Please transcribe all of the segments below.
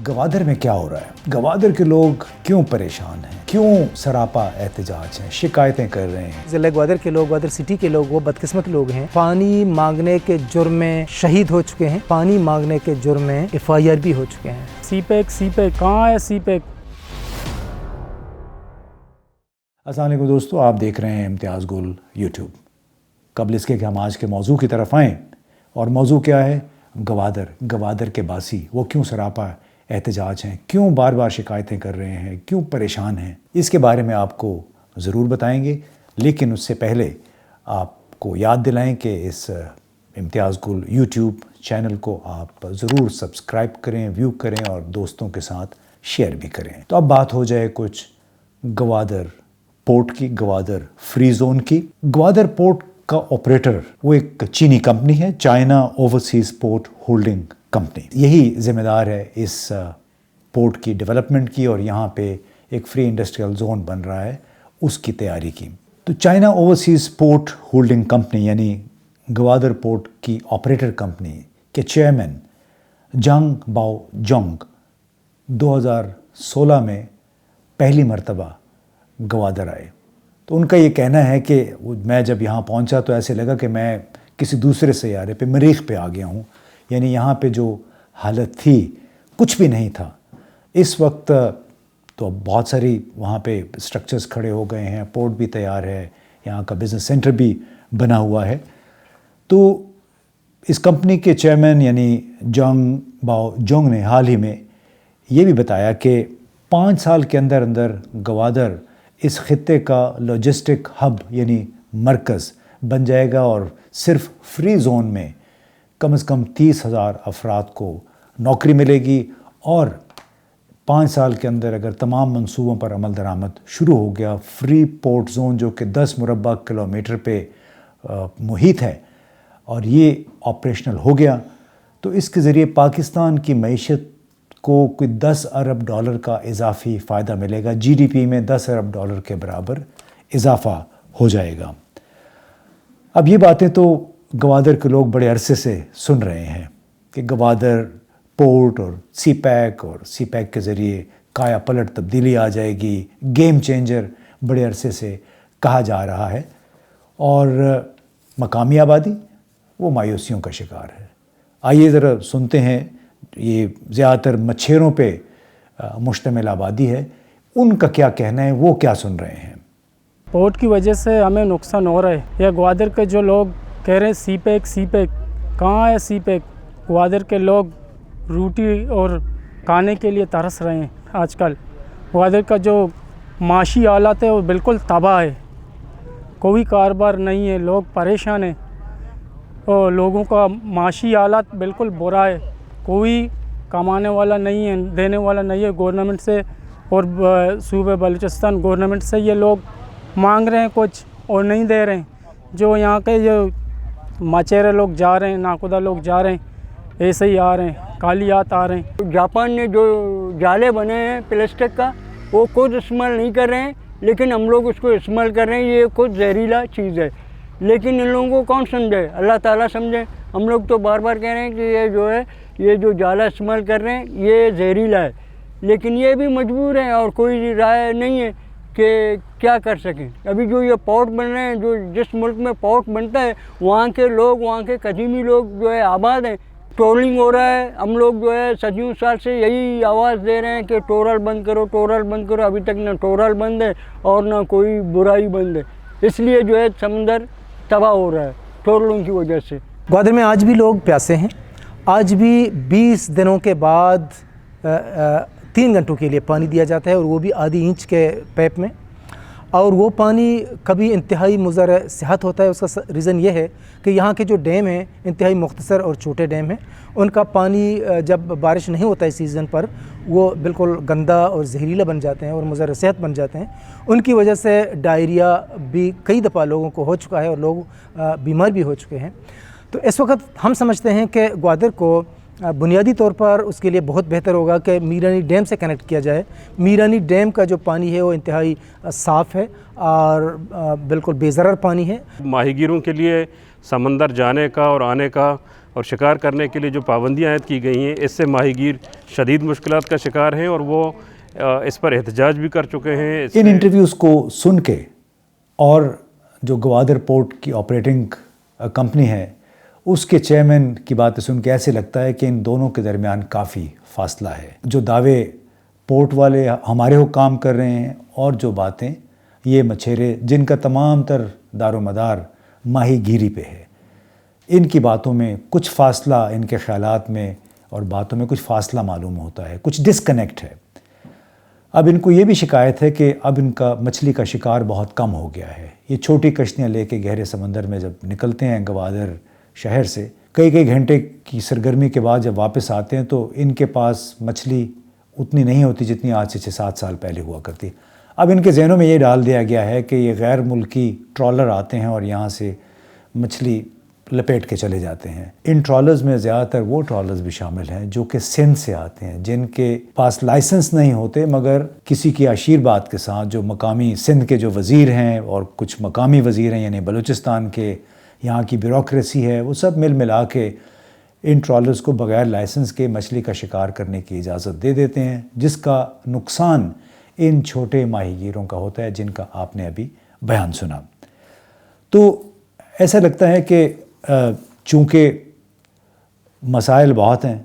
गवादर में क्या हो रहा है, गवादर के लोग क्यों परेशान हैं, क्यों सरापा एहतजाज हैं, शिकायतें कर रहे हैं। ज़िला ग्वादर के लोग, ग्वादर सिटी के लोग वो बदकिस्मत लोग हैं। पानी मांगने के जुर्म में शहीद हो चुके हैं, पानी मांगने के जुर्म में FIR भी हो चुके हैं। सीपेक कहाँ है सीपेक? अस्सलाम वालेकुम दोस्तों, आप देख रहे हैं इम्तियाज़ गुल यूट्यूब। कबल इसके कि हम आज के मौजू की तरफ आएँ, और मौजू क्या है, गवादर के बासी वो क्यों सरापा एहतजाज हैं, क्यों बार बार शिकायतें कर रहे हैं, क्यों परेशान हैं, इसके बारे में आपको ज़रूर बताएंगे। लेकिन उससे पहले आपको याद दिलाएं कि इस इम्तियाज़ गुल यूट्यूब चैनल को आप ज़रूर सब्सक्राइब करें, व्यू करें और दोस्तों के साथ शेयर भी करें। तो अब बात हो जाए कुछ गवादर पोर्ट की, गवादर फ्री जोन की। गवादर पोर्ट का ऑपरेटर वो एक चीनी कंपनी है, China overseas port holding company. यही ज़िम्मेदार है इस पोर्ट की डेवलपमेंट की, और यहाँ पे एक फ्री इंडस्ट्रियल जोन बन रहा है उसकी तैयारी की। तो China overseas port holding company यानी गवादर पोर्ट की ऑपरेटर कंपनी के चेयरमैन जांग बाओ जोंग 2016 में पहली मर्तबा गवादर आए। तो उनका ये कहना है कि मैं जब यहाँ पहुँचा तो ऐसे लगा कि मैं किसी दूसरे सैयारे पे, मरीख पे आ गया हूँ। यानी यहाँ पे जो हालत थी कुछ भी नहीं था। इस वक्त तो अब बहुत सारी वहाँ पे स्ट्रक्चर्स खड़े हो गए हैं, पोर्ट भी तैयार है, यहाँ का बिज़नेस सेंटर भी बना हुआ है। तो इस कंपनी के चेयरमैन यानी जांग बाओ जोंग ने हाल ही में ये भी बताया कि 5 साल के अंदर अंदर गवादर इस खित्ते का लॉजिस्टिक हब यानी मरकज़ बन जाएगा, और सिर्फ फ्री जोन में कम से कम 30,000 अफराद को नौकरी मिलेगी। और 5 साल के अंदर अगर तमाम मंसूबों पर अमल दरामद शुरू हो गया, फ्री पोर्ट जोन जो कि 10 मुरबा किलोमीटर पे मुहित है, और ये ऑपरेशनल हो गया, तो इसके ज़रिए पाकिस्तान की मईशत को कोई $10 अरब का इजाफी फ़ायदा मिलेगा। GDP में $10 अरब के बराबर इजाफ़ा हो जाएगा। अब ये बातें तो गवादर के लोग बड़े अरसे से सुन रहे हैं कि गवादर पोर्ट और सीपैक के ज़रिए काया पलट तब्दीली आ जाएगी, गेम चेंजर बड़े अरसे से कहा जा रहा है, और मकामी आबादी वो मायूसियों का शिकार है। आइए ज़रा सुनते हैं, ये ज़्यादातर मच्छरों पे मुश्तमिल आबादी है, उनका क्या कहना है, वो क्या सुन रहे हैं। पोर्ट की वजह से हमें नुकसान हो रहा है। या ग्वादर के जो लोग कह रहे हैं सीपेक कहाँ है सीपेक? ग्वादर के लोग रोटी और खाने के लिए तरस रहे हैं। आजकल ग्वादर का जो माशी हालात है वो बिल्कुल तबाह है, कोई कारोबार नहीं है, लोग परेशान हैं, और लोगों का माशी हालात बिल्कुल बुरा है। कोई कमाने वाला नहीं है, देने वाला नहीं है गवर्नमेंट से, और सूबे बलूचिस्तान गवर्नमेंट से ये लोग मांग रहे हैं कुछ और नहीं दे रहे हैं। जो यहाँ के जो मचेरे लोग जा रहे हैं, नाकुदा लोग जा रहे हैं, ऐसे ही आ रहे हैं, कालियात आ रहे हैं। जापान ने जो जाले बने हैं प्लास्टिक का, वो खुद इस्तेमाल नहीं कर रहे हैं, लेकिन हम लोग उसको इस्तेमाल कर रहे हैं। ये खुद जहरीला चीज़ है, लेकिन इन लोगों को कौन समझे? अल्लाह ताला समझे। हम लोग तो बार बार कह रहे हैं कि ये जो है, ये जो जाला इस्तेमाल कर रहे हैं ये जहरीला है, लेकिन ये भी मजबूर हैं और कोई राय नहीं है कि क्या कर सकें। अभी जो ये पोर्ट बन रहे हैं, जो जिस मुल्क में पोर्ट बनता है वहाँ के लोग, वहाँ के कदीमी लोग जो है आबाद हैं। टोलिंग हो रहा है, हम लोग जो है सदियों साल से यही आवाज़ दे रहे हैं कि टोरल बंद करो, टोरल बंद करो। अभी तक ना टोरल बंद है और ना कोई बुराई बंद है, इसलिए जो है समंदर तबाह हो रहा है टोरलों की वजह से। ग्वादर में आज भी लोग प्यासे हैं। आज भी 20 दिनों के बाद 3 घंटों के लिए पानी दिया जाता है, और वो भी आधी इंच के पैप में, और वो पानी कभी इंतहाई मुज़र सेहत होता है। उसका रीज़न ये है कि यहाँ के जो डैम हैं इंतहाई मुख्तसर और छोटे डैम हैं, उनका पानी जब बारिश नहीं होता इस सीज़न पर वो बिल्कुल गंदा और जहरीला बन जाते हैं और मुज़र सेहत बन जाते हैं। उनकी वजह से डायरिया भी कई दफ़ा लोगों को हो चुका है और लोग बीमार भी हो चुके हैं। तो इस वक्त हम समझते हैं कि ग्वादर को बुनियादी तौर पर उसके लिए बहुत बेहतर होगा कि मीरानी डैम से कनेक्ट किया जाए। मीरानी डैम का जो पानी है वो इंतहाई साफ़ है और बिल्कुल बेज़रर पानी है। माहीगीरों के लिए समंदर जाने का और आने का اور شکار کرنے کے لیے جو پابندیاں عائد کی گئی ہیں اس سے ماہی گیر شدید مشکلات کا شکار ہیں اور وہ اس پر احتجاج بھی کر چکے ہیں۔ ان انٹرویوز کو سن کے اور جو گوادر پورٹ کی آپریٹنگ کمپنی ہے اس کے چیئرمین کی باتیں سن کے ایسے لگتا ہے کہ ان دونوں کے درمیان کافی فاصلہ ہے۔ جو دعوے پورٹ والے ہمارے حکام کر رہے ہیں اور جو باتیں یہ مچھیرے جن کا تمام تر دار و مدار ماہی گیری پہ ہے، ان کی باتوں میں کچھ فاصلہ، ان کے خیالات میں اور باتوں میں کچھ فاصلہ معلوم ہوتا ہے، کچھ ڈسکنیکٹ ہے۔ اب ان کو یہ بھی شکایت ہے کہ اب ان کا مچھلی کا شکار بہت کم ہو گیا ہے۔ یہ چھوٹی کشتیاں لے کے گہرے سمندر میں جب نکلتے ہیں گوادر شہر سے، کئی گھنٹے کی سرگرمی کے بعد جب واپس آتے ہیں تو ان کے پاس مچھلی اتنی نہیں ہوتی جتنی آج سے 6-7 سال پہلے ہوا کرتی۔ اب ان کے ذہنوں میں یہ ڈال دیا گیا ہے کہ یہ غیر ملکی ٹرالر آتے ہیں اور یہاں سے مچھلی لپیٹ کے چلے جاتے ہیں۔ ان ٹرالرز میں زیادہ تر وہ ٹرالرز بھی شامل ہیں جو کہ سندھ سے آتے ہیں، جن کے پاس لائسنس نہیں ہوتے، مگر کسی کی عشیر بات کے ساتھ جو مقامی سندھ کے جو وزیر ہیں اور کچھ مقامی وزیر ہیں یعنی بلوچستان کے، یہاں کی بیوروکریسی ہے، وہ سب ملا کے ان ٹرالرز کو بغیر لائسنس کے مچھلی کا شکار کرنے کی اجازت دے دیتے ہیں، جس کا نقصان ان چھوٹے ماہی گیروں کا ہوتا ہے جن کا آپ نے ابھی بیان سنا۔ تو ایسا لگتا ہے کہ چونکہ مسائل بہت ہیں،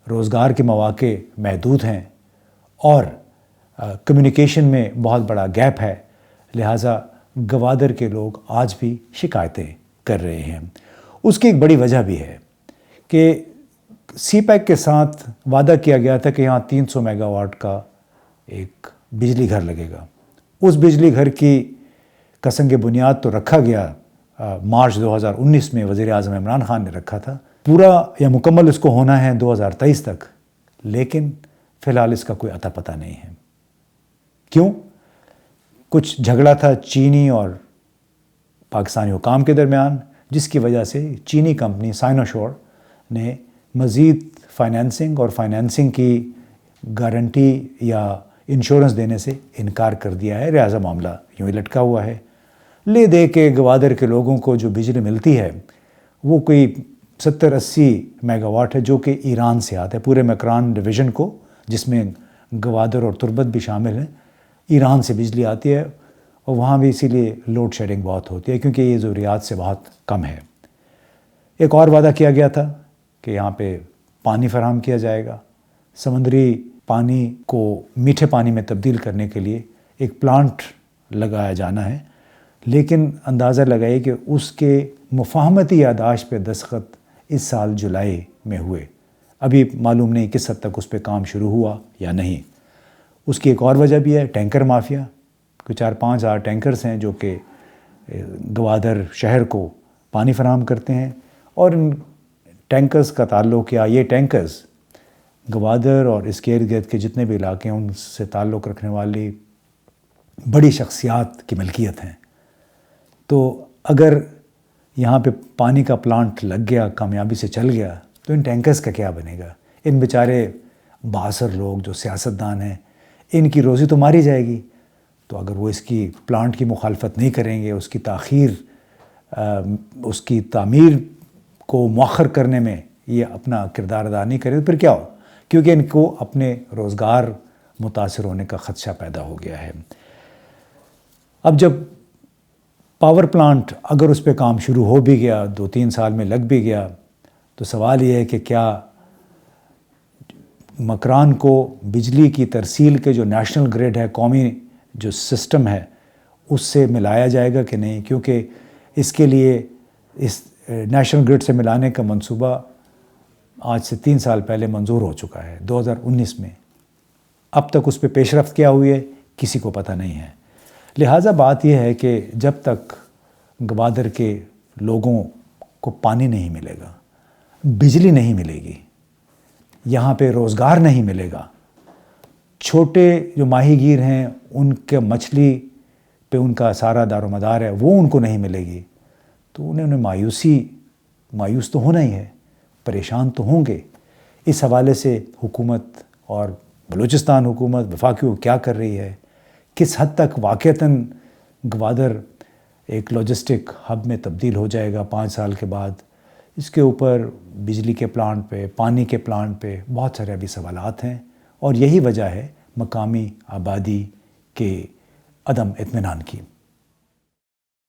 روزگار کے مواقع محدود ہیں اور کمیونیکیشن میں بہت بڑا گیپ ہے، لہٰذا گوادر کے لوگ آج بھی شکایتیں کر رہے ہیں۔ اس کی ایک بڑی وجہ بھی ہے کہ سی پیک کے ساتھ وعدہ کیا گیا تھا کہ یہاں 300 میگا واٹ کا ایک بجلی گھر لگے گا۔ اس بجلی گھر کی کسنگ بنیاد تو رکھا گیا، مارچ 2019 میں وزیر اعظم عمران خان نے رکھا تھا، پورا یا مکمل اس کو ہونا ہے 2023 تک، لیکن فی الحال اس کا کوئی اتا پتہ نہیں ہے۔ کیوں؟ کچھ جھگڑا تھا چینی اور پاکستانی حکام کے درمیان، جس کی وجہ سے چینی کمپنی سائنوشور نے مزید فائنینسنگ اور فائنینسنگ کی گارنٹی یا انشورنس دینے سے انکار کر دیا ہے، لہٰذا معاملہ یوں ہی لٹکا ہوا ہے۔ لے دے کے گوادر کے لوگوں کو جو بجلی ملتی ہے وہ کوئی 70-80 میگا واٹ ہے جو کہ ایران سے آتا ہے۔ پورے مکران ڈویژن کو، جس میں گوادر اور تربت بھی شامل ہیں، ایران سے بجلی آتی ہے اور وہاں بھی اسی لیے لوڈ شیڈنگ بہت ہوتی ہے کیونکہ یہ ضروریات سے بہت کم ہے۔ ایک اور وعدہ کیا گیا تھا کہ یہاں پہ پانی فراہم کیا جائے گا، سمندری پانی کو میٹھے پانی میں تبدیل کرنے کے لیے ایک پلانٹ لگایا جانا ہے، لیکن اندازہ لگائیے کہ اس کے مفاہمتی یادداشت پہ دستخط اس سال جولائی میں ہوئے، ابھی معلوم نہیں کس حد تک اس پہ کام شروع ہوا یا نہیں۔ اس کی ایک اور وجہ بھی ہے ٹینکر مافیا، کوئی 4-5 ہزار ٹینکرز ہیں جو کہ گوادر شہر کو پانی فراہم کرتے ہیں، اور ان ٹینکرز کا تعلق، یا یہ ٹینکرز گوادر اور اس کے ارد گرد کے جتنے بھی علاقے ہیں ان سے تعلق رکھنے والی بڑی شخصیات کی ملکیت ہیں۔ تو اگر یہاں پہ پانی کا پلانٹ لگ گیا، کامیابی سے چل گیا، تو ان ٹینکرز کا کیا بنے گا؟ ان بیچارے بااثر لوگ جو سیاستدان ہیں، ان کی روزی تو ماری جائے گی۔ تو اگر وہ اس کی پلانٹ کی مخالفت نہیں کریں گے، اس کی تاخیر، اس کی تعمیر کو مؤخر کرنے میں یہ اپنا کردار ادا نہیں کرے، تو پھر کیا ہو؟ کیونکہ ان کو اپنے روزگار متاثر ہونے کا خدشہ پیدا ہو گیا ہے۔ اب جب پاور پلانٹ اگر اس پہ کام شروع ہو بھی گیا، 2-3 سال میں لگ بھی گیا، تو سوال یہ ہے کہ کیا مکران کو بجلی کی ترسیل کے جو نیشنل گریڈ ہے، قومی جو سسٹم ہے، اس سے ملایا جائے گا کہ نہیں؟ کیونکہ اس کے لیے اس نیشنل گریڈ سے ملانے کا منصوبہ آج سے 3 سال پہلے منظور ہو چکا ہے، 2019 میں۔ اب تک اس پہ پیش رفت کیا ہوئی ہے کسی کو پتہ نہیں ہے۔ لہٰذا بات یہ ہے کہ جب تک گوادر کے لوگوں کو پانی نہیں ملے گا، بجلی نہیں ملے گی، یہاں پہ روزگار نہیں ملے گا، چھوٹے جو ماہی گیر ہیں ان کے مچھلی پہ ان کا سارا دار و مدار ہے وہ ان کو نہیں ملے گی، تو انہیں مایوس تو ہونا ہی ہے، پریشان تو ہوں گے۔ اس حوالے سے حکومت اور بلوچستان حکومت وفاقی کو کیا کر رہی ہے، کس حد تک واقعتاً گوادر ایک لاجسٹک ہب میں تبدیل ہو جائے گا 5 سال کے بعد، اس کے اوپر بجلی کے پلانٹ پہ، پانی کے پلانٹ پہ بہت سارے ابھی سوالات ہیں، اور یہی وجہ ہے مقامی آبادی کے عدم اطمینان کی۔